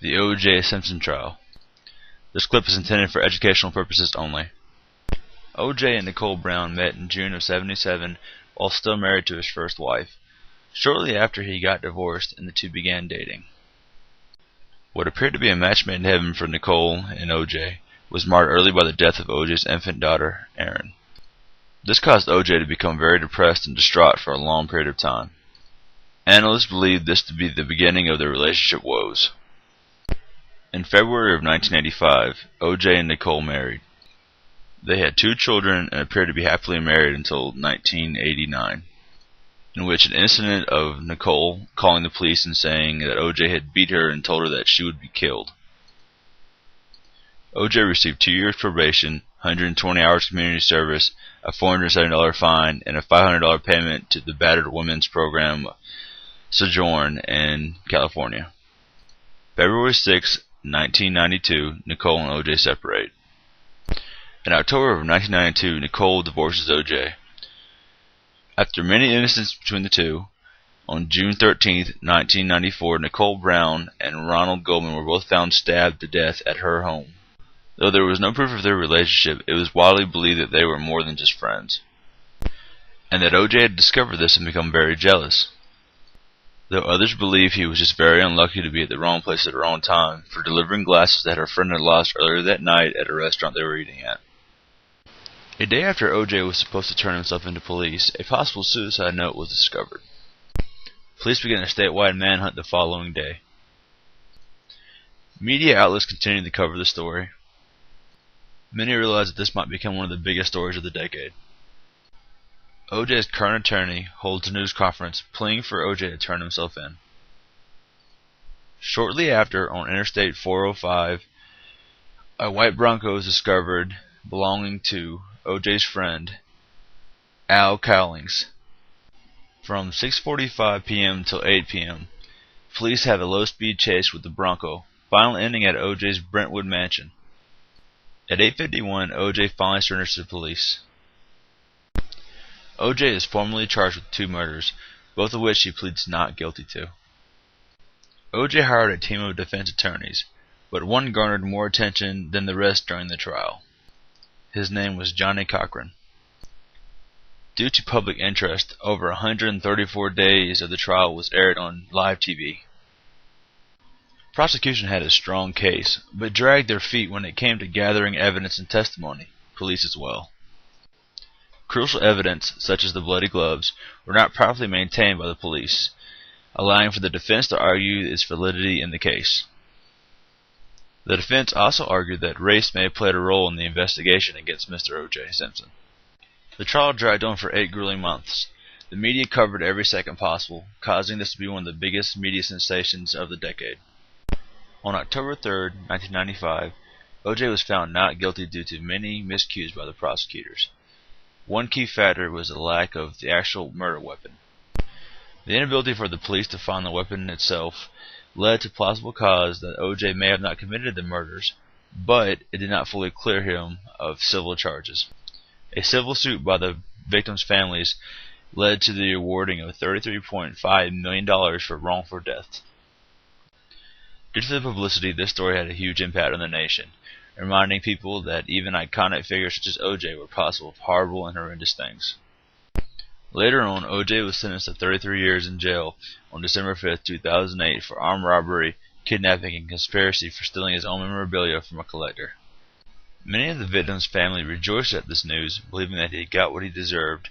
The O.J. Simpson trial. This clip is intended for educational purposes only. O.J. and Nicole Brown met in June of '77 while still married to his first wife. Shortly after, he got divorced and the two began dating. What appeared to be a match made in heaven for Nicole and O.J. was marred early by the death of O.J.'s infant daughter, Erin. This caused O.J. to become very depressed and distraught for a long period of time. Analysts believe this to be the beginning of their relationship woes. In February of 1985, O.J. and Nicole married. They had 2 children and appeared to be happily married until 1989, in which an incident of Nicole calling the police and saying that O.J. had beat her and told her that she would be killed. O.J. received 2 years probation, 120 hours community service, a $470 fine, and a $500 payment to the Battered Women's Program Sojourn in California. February 6, 1992, Nicole and O.J. separate. In October of 1992, Nicole divorces O.J. After many incidents between the two, on June 13, 1994, Nicole Brown and Ronald Goldman were both found stabbed to death at her home. Though there was no proof of their relationship, it was widely believed that they were more than just friends, and that O.J. had discovered this and become very jealous. Though others believe he was just very unlucky to be at the wrong place at the wrong time for delivering glasses that her friend had lost earlier that night at a restaurant they were eating at. A day after O.J. was supposed to turn himself into police, a possible suicide note was discovered. Police began a statewide manhunt the following day. Media outlets continued to cover the story. Many realized that this might become one of the biggest stories of the decade. O.J.'s current attorney holds a news conference pleading for O.J. to turn himself in. Shortly after, on Interstate 405, a white Bronco is discovered belonging to O.J.'s friend, Al Cowlings. From 6:45 p.m. till 8 p.m., police have a low-speed chase with the Bronco, finally ending at O.J.'s Brentwood mansion. At 8:51, O.J. finally surrenders to the police. O.J. is formally charged with 2 murders, both of which he pleads not guilty to. O.J. hired a team of defense attorneys, but one garnered more attention than the rest during the trial. His name was Johnny Cochran. Due to public interest, over 134 days of the trial was aired on live TV. Prosecution had a strong case, but dragged their feet when it came to gathering evidence and testimony, police as well. Crucial evidence, such as the bloody gloves, were not properly maintained by the police, allowing for the defense to argue its validity in the case. The defense also argued that race may have played a role in the investigation against Mr. O.J. Simpson. The trial dragged on for 8 grueling months. The media covered every second possible, causing this to be one of the biggest media sensations of the decade. On October 3, 1995, O.J. was found not guilty due to many miscues by the prosecutors. One key factor was the lack of the actual murder weapon. The inability for the police to find the weapon itself led to plausible cause that O.J. may have not committed the murders, but it did not fully clear him of civil charges. A civil suit by the victims' families led to the awarding of $33.5 million for wrongful death. Due to the publicity, this story had a huge impact on the nation, reminding people that even iconic figures such as O.J. were possible of horrible and horrendous things. Later on, O.J. was sentenced to 33 years in jail on December 5, 2008 for armed robbery, kidnapping, and conspiracy for stealing his own memorabilia from a collector. Many of the victims' family rejoiced at this news, believing that he got what he deserved,